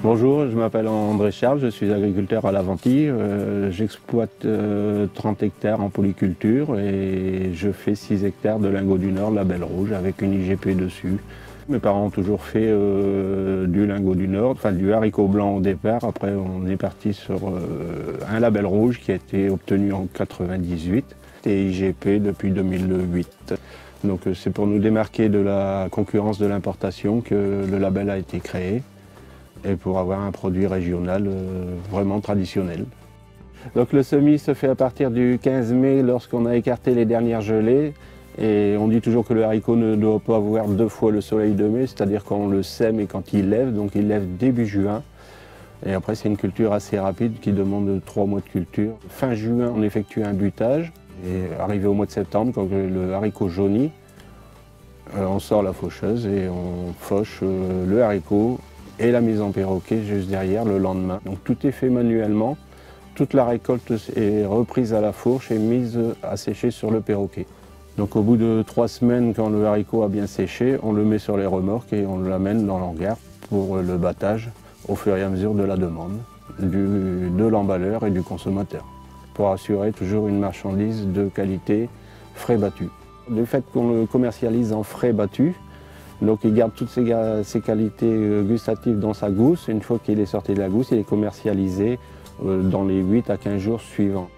Bonjour, je m'appelle André Charles, je suis agriculteur à l'Aventie. J'exploite 30 hectares en polyculture et je fais 6 hectares de lingots du Nord, label rouge, avec une IGP dessus. Mes parents ont toujours fait du lingot du Nord, enfin du haricot blanc au départ. Après, on est parti sur un label rouge qui a été obtenu en 1998 et IGP depuis 2008. Donc c'est pour nous démarquer de la concurrence de l'importation que le label a été créé et pour avoir un produit régional vraiment traditionnel. Donc le semis se fait à partir du 15 mai lorsqu'on a écarté les dernières gelées. Et on dit toujours que le haricot ne doit pas avoir 2 fois le soleil de mai, c'est-à-dire quand on le sème et quand il lève, donc il lève début juin. Et après c'est une culture assez rapide qui demande 3 mois de culture. Fin juin on effectue un butage et arrivé au mois de septembre, quand le haricot jaunit, on sort la faucheuse et on fauche le haricot et la mise en perroquet juste derrière le lendemain. Donc tout est fait manuellement, toute la récolte est reprise à la fourche et mise à sécher sur le perroquet. Donc au bout de 3 semaines, quand le haricot a bien séché, on le met sur les remorques et on l'amène dans l'hangar pour le battage au fur et à mesure de la demande de l'emballeur et du consommateur, pour assurer toujours une marchandise de qualité frais battu. Du fait qu'on le commercialise en frais battu, donc il garde toutes ses qualités gustatives dans sa gousse. Une fois qu'il est sorti de la gousse, il est commercialisé dans les 8 à 15 jours suivants.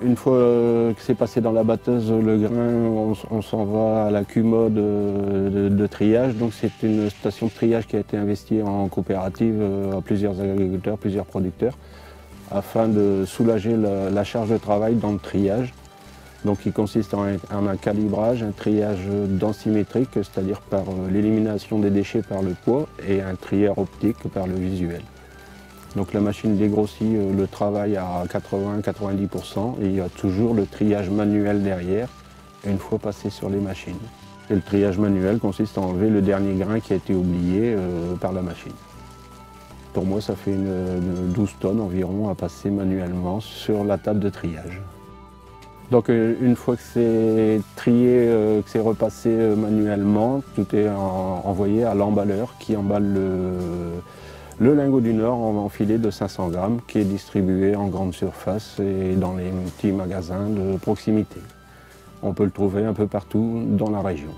Une fois que c'est passé dans la batteuse, le grain, on s'en va à la CUMO de triage. Donc c'est une station de triage qui a été investie en coopérative à plusieurs agriculteurs, plusieurs producteurs, afin de soulager la charge de travail dans le triage. Donc il consiste en un calibrage, un triage densimétrique, c'est-à-dire par l'élimination des déchets par le poids, et un trieur optique par le visuel. Donc la machine dégrossit le travail à 80-90% et il y a toujours le triage manuel derrière, une fois passé sur les machines. Et le triage manuel consiste à enlever le dernier grain qui a été oublié par la machine. Pour moi, ça fait une 12 tonnes environ à passer manuellement sur la table de triage. Donc une fois que c'est trié, que c'est repassé manuellement, tout est envoyé à l'emballeur qui emballe le lingot du Nord en filet de 500 grammes qui est distribué en grande surface et dans les petits magasins de proximité. On peut le trouver un peu partout dans la région.